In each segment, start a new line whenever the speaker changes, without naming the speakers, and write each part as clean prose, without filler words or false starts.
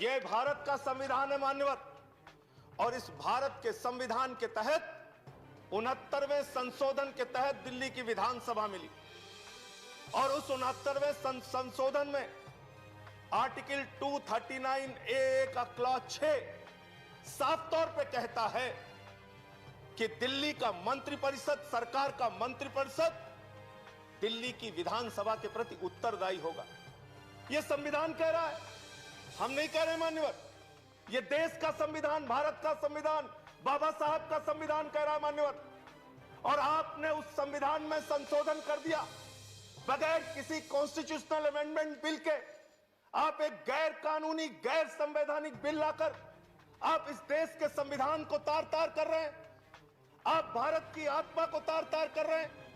ये भारत का संविधान है मान्यवर, और इस भारत के संविधान के तहत 69वें संशोधन के तहत दिल्ली की विधानसभा मिली और उस 69वें संशोधन में आर्टिकल 239A का क्लॉज 6 साफ तौर पे कहता है कि दिल्ली का मंत्रिपरिषद, सरकार का मंत्रिपरिषद दिल्ली की विधानसभा के प्रति उत्तरदायी होगा। यह संविधान कह रहा है, हम नहीं कह रहे मान्यवर। यह देश का संविधान, भारत का संविधान, बाबा साहब का संविधान कह रहा है मान्यवर। और आपने उस संविधान में संशोधन कर दिया बगैर किसी कॉन्स्टिट्यूशनल अमेंडमेंट बिल के। आप एक गैर कानूनी, गैर संवैधानिक बिल लाकर आप इस देश के संविधान को तार-तार कर रहे हैं। आप भारत की आत्मा को तार-तार कर रहे हैं।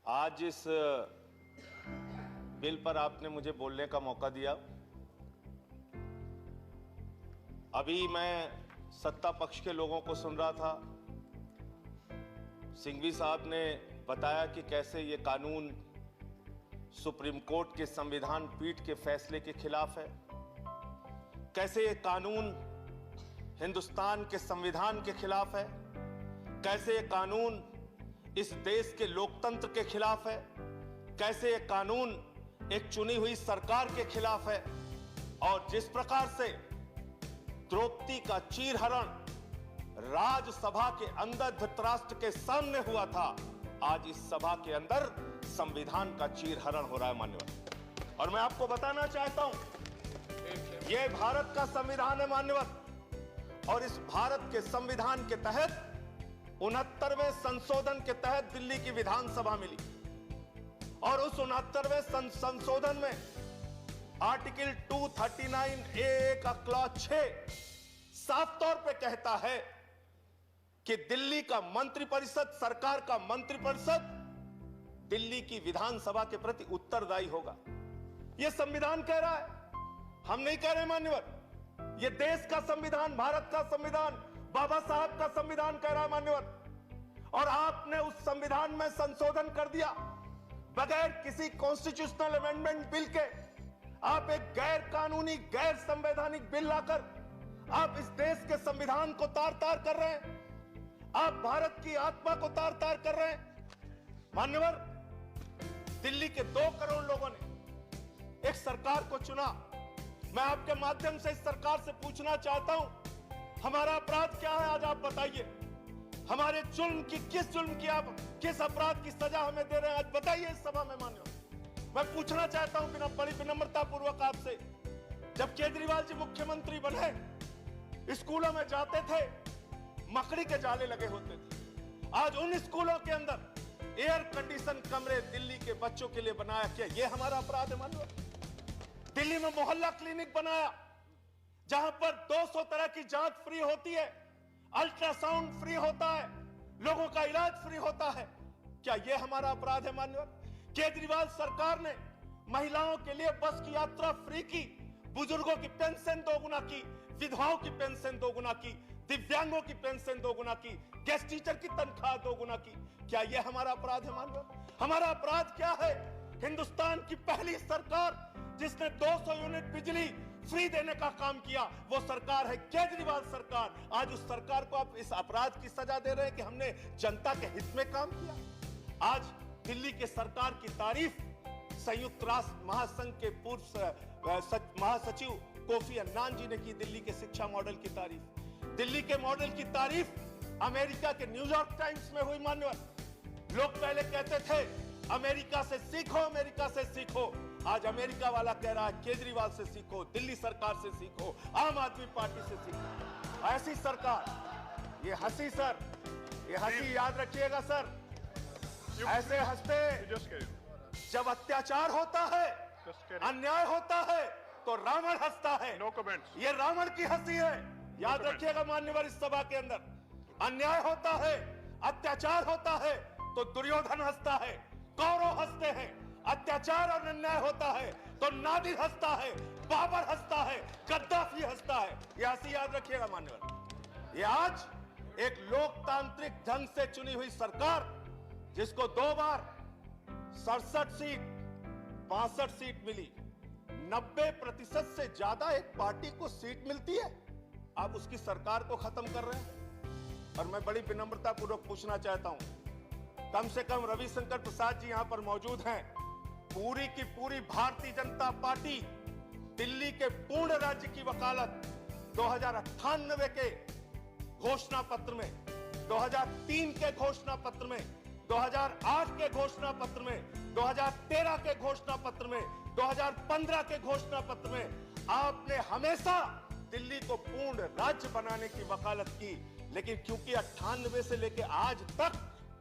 आज इस बिल पर आपने मुझे बोलने का मौका दिया। अभी मैं सत्ता पक्ष के लोगों को सुन रहा था। सिंघवी साहब ने बताया कि कैसे ये कानून सुप्रीम कोर्ट के संविधान पीठ के फैसले के खिलाफ है, कैसे ये कानून हिंदुस्तान के संविधान के खिलाफ है, कैसे ये कानून इस देश के लोकतंत्र के खिलाफ है, कैसे ये कानून एक चुनी हुई सरकार के खिलाफ है। और जिस प्रकार से द्रौपदी का चीरहरण राज्यसभा के अंदर धृतराष्ट्र के सामने हुआ था, आज इस सभा के अंदर संविधान का चीरहरण हो रहा है मान्यवर। और मैं आपको बताना चाहता हूं, यह भारत का संविधान है मान्यवर, और इस भारत के संविधान के तहत 69वें संशोधन के तहत दिल्ली की विधानसभा मिली और उस 69वें संशोधन में आर्टिकल 239A का क्लॉज 6 साफ तौर पे कहता है कि दिल्ली का मंत्रिपरिषद, सरकार का मंत्रिपरिषद दिल्ली की विधानसभा के प्रति उत्तरदायी होगा। यह संविधान कह रहा है, हम नहीं कह रहे मान्यवर। यह देश का संविधान, भारत का संविधान, बाबा साहब का संविधान कह रहा है मान्यवर। और आपने उस संविधान में संशोधन कर दिया बगैर किसी कॉन्स्टिट्यूशनल अमेंडमेंट बिल के। आप एक गैर कानूनी, गैर संवैधानिक बिल लाकर आप इस देश के संविधान को तार-तार कर रहे हैं। आप भारत की आत्मा को तार-तार कर रहे हैं मान्यवर। दिल्ली के 2 करोड़ लोगों ने एक सरकार को चुना। मैं आपके माध्यम से इस सरकार से पूछना चाहता हूं, हमारा अपराध क्या है? आज आप बताइए। हमारे जुल्म की, किस जुल्म की आप, किस अपराध की सजा हमें दे रहे हैं? आज बताइए इस सभा में मान्यवर। मैं पूछना चाहता हूं बिना बड़ी विनम्रता पूर्वक आपसे, जब केजरीवाल जी मुख्यमंत्री बने, स्कूलों में जाते थे, मकड़ी के जाले लगे होते थे। आज उन स्कूलों के अंदर एयर कंडीशन कमरे दिल्ली के बच्चों के लिए बनाया। क्या ये हमारा अपराध है मान्यवर? दिल्ली में मोहल्ला क्लिनिक बनाया जहां पर 200 तरह की जांच फ्री होती है, अल्ट्रासाउंड फ्री होता है, लोगों का इलाज फ्री होता है। क्या यह हमारा अपराध है मान्यवर? केजरीवाल सरकार ने महिलाओं के लिए बस की यात्रा फ्री की, बुजुर्गों की पेंशन 2 गुना की, विधवाओं की पेंशन 2 गुना की, दिव्यांगों की पेंशन 2 गुना की, गेस्ट टीचर की तनख्वाह 2 गुना की। क्या यह हमारा अपराध है मान्यवर? हमारा अपराध क्या है? हिंदुस्तान की पहली सरकार जिसने 200 यूनिट बिजली फ्री देने का काम किया, वो सरकार है केजरीवाल सरकार। आज उस सरकार को आप इस अपराध की सजा दे रहे हैं कि हमने जनता के हित में काम किया। आज दिल्ली के सरकार की तारीफ संयुक्त राष्ट्र महासंघ के पूर्व महासचिव कोफी अन्नान जी ने की। दिल्ली के शिक्षा मॉडल की तारीफ, दिल्ली के मॉडल की तारीफ अमेरिका के न्यूयॉर्क टाइम्स में हुई मान्यवर। लोग पहले कहते थे अमेरिका से सीखो, अमेरिका से सीखो। आज अमेरिका वाला कह रहा है केजरीवाल से सीखो, दिल्ली सरकार से सीखो, आम आदमी पार्टी से सीखो। ऐसी सरकार, ये हंसी सर, ये हंसी याद रखिएगा सर, ऐसे हंसते जब अत्याचार होता है, अन्याय होता है, तो रावण हंसता है।
No comments.
ये रावण की हंसी है, याद रखिएगा मान्यवर। इस सभा के अंदर अन्याय होता है, अत्याचार होता है, तो दुर्योधन हंसता है, कौरव हंसते हैं। अत्याचार और अन्याय होता है तो नादिर हंसता है, बाबर हंसता है, गद्दाफी हंसता है। ये हंसी याद रखिएगा मान्यवर। ये आज एक लोकतांत्रिक ढंग से चुनी हुई सरकार जिसको 2 बार 67 सीट 62 सीट मिली, 90% से ज्यादा एक पार्टी को सीट मिलती है, आप उसकी सरकार को खत्म कर रहे हैं। और मैं बड़ी विनम्रता पूर्वक पूछना चाहता हूं, कम से कम रविशंकर प्रसाद जी यहां पर मौजूद हैं, पूरी की पूरी भारतीय जनता पार्टी दिल्ली के पूर्ण राज्य की वकालत 2098 के घोषणा पत्र में, 2003 के घोषणा पत्र में, 2008 के घोषणा पत्र में, 2013 के घोषणा पत्र में, 2015 के घोषणा पत्र में आपने हमेशा दिल्ली को पूर्ण राज्य बनाने की वकालत की। लेकिन क्योंकि 98 से लेकर आज तक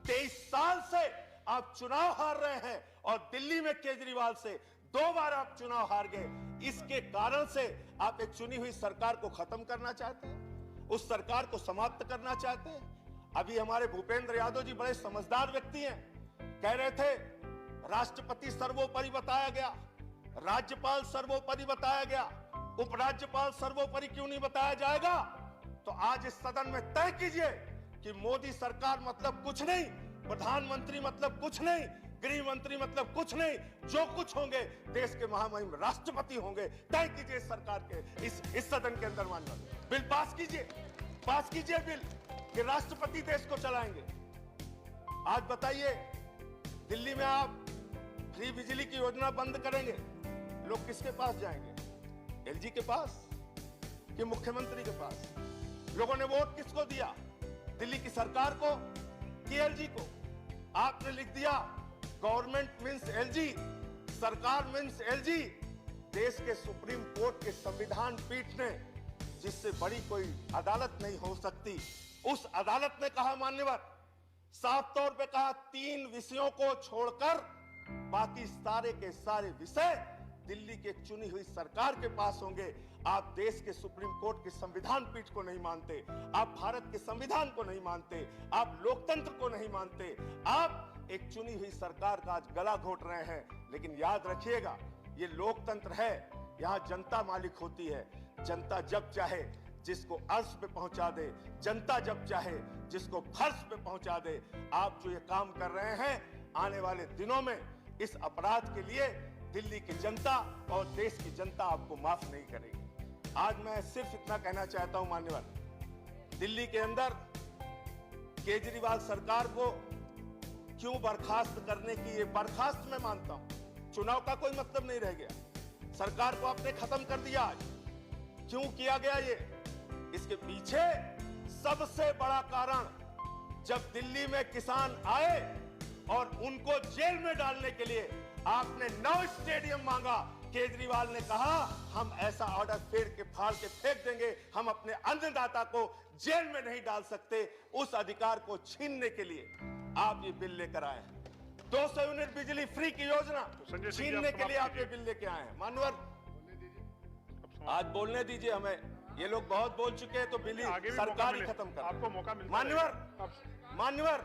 23 साल से आप चुनाव हार रहे हैं और दिल्ली में केजरीवाल से 2 बार आप चुनाव हार गए, इसके कारण से आप एक चुनी हुई सरकार को खत्म करना चाहते हैं, उस सरकार को समाप्त करना चाहते हैं। अभी हमारे भूपेंद्र यादव जी बड़े समझदार व्यक्ति हैं, कह रहे थे राष्ट्रपति सर्वोपरि बताया गया, राज्यपाल सर्वोपरि बताया गया, उपराज्यपाल सर्वोपरि क्यों नहीं बताया जाएगा? तो आज इस सदन में तय कीजिए कि मोदी सरकार मतलब कुछ नहीं, प्रधानमंत्री मतलब कुछ नहीं, गृह मंत्री मतलब कुछ नहीं, जो कुछ होंगे देश के महामहिम राष्ट्रपति होंगे। तय कीजिए सरकार के इस सदन के अंदर माननीय बिल पास कीजिए बिल कि राष्ट्रपति देश को चलाएंगे। आज बताइए, दिल्ली में आप फ्री बिजली की योजना बंद करेंगे, लोग किसके पास जाएंगे? एलजी के पास कि मुख्यमंत्री के पास? लोगों ने वोट किसको दिया, दिल्ली की सरकार को कि एलजी को? आपने लिख दिया गवर्नमेंट मींस एलजी, सरकार मींस एलजी। देश के सुप्रीम कोर्ट के संविधान पीठ ने, जिससे बड़ी कोई अदालत नहीं हो सकती, उस अदालत ने कहा, मान्यवर साफ तौर पे कहा, 3 विषयों को छोड़कर बाकी सारे के सारे विषय दिल्ली के चुनी हुई सरकार के पास होंगे। आप देश के सुप्रीम कोर्ट के संविधान पीठ को नहीं मानते, आप भारत के संविधान को नहीं मानते, आप लोकतंत्र को नहीं मानते, आप एक चुनी हुई सरकार का आज गला घोट रहे हैं। लेकिन याद रखिएगा, ये लोकतंत्र है, यहां जनता मालिक होती है। जनता जब चाहे जिसको अर्श पे पहुंचा दे, जनता जब चाहे जिसको फर्श पे पहुंचा दे। आप जो ये काम कर रहे हैं, आने वाले दिनों में इस अपराध के लिए दिल्ली की जनता और देश की जनता आपको माफ नहीं करेगी। आज मैं सिर्फ इतना कहना चाहता हूं मान्यवर, दिल्ली के अंदर केजरीवाल सरकार को क्यों बर्खास्त करने की, ये बर्खास्त मैं मानता हूं, चुनाव का कोई मतलब नहीं रह गया, सरकार को आपने खत्म कर दिया। आज क्यों किया गया ये? इसके पीछे सबसे बड़ा कारण, जब दिल्ली में किसान आए और उनको जेल में डालने के लिए आपने 9 स्टेडियम मांगा, केजरीवाल ने कहा हम ऐसा ऑर्डर फाड़ के फेंक देंगे, हम अपने अन्नदाता को जेल में नहीं डाल सकते। उस अधिकार को छीनने के लिए आप ये बिल लेकर आए हैं। 200 यूनिट बिजली फ्री की योजना छीनने के लिए आप ये बिल लेके आए हैं। मानवर, आज बोलने दीजिए हमें, ये लोग बहुत बोल चुके हैं, तो बिल सरकार ही खत्म कर।
आपको मौका मिलता है।
मान्यवर,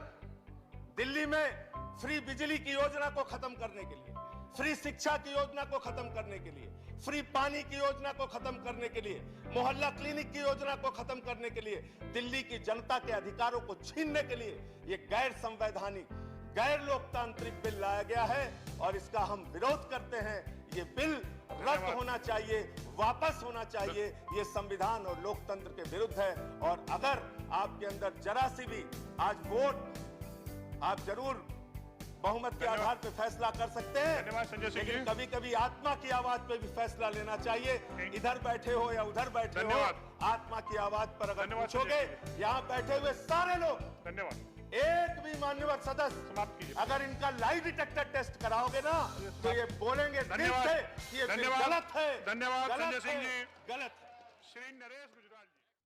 दिल्ली में फ्री बिजली की योजना को खत्म करने के लिए, फ्री शिक्षा की योजना को खत्म करने के लिए, फ्री पानी की योजना को खत्म करने के लिए, मोहल्ला क्लिनिक की योजना को खत्म करने के लिए, दिल्ली की जनता के अधिकारों को छीनने के लिए ये गैर संवैधानिक, गैर लोकतांत्रिक बिल लाया गया है और इसका हम विरोध करते हैं। ये बिल रद्द होना चाहिए, वापस होना चाहिए। ये संविधान और लोकतंत्र के विरुद्ध है। और अगर आपके अंदर जरा सी भी आज वोट, आप जरूर बहुमत के आधार पर फैसला कर सकते हैं, लेकिन कभी कभी आत्मा की आवाज पे भी फैसला लेना चाहिए। इधर बैठे हो या उधर बैठे हो, आत्मा की आवाज पर अगर पूछोगे, यहाँ बैठे हुए सारे लोग,
धन्यवाद,
एक भी मान्यवर सदस्य अगर इनका लाई डिटेक्टर टेस्ट कराओगे ना, तो ये बोलेंगे दिल से कि ये गलत है।
धन्यवाद संजय सिंह जी,
गलत है।
श्री नरेश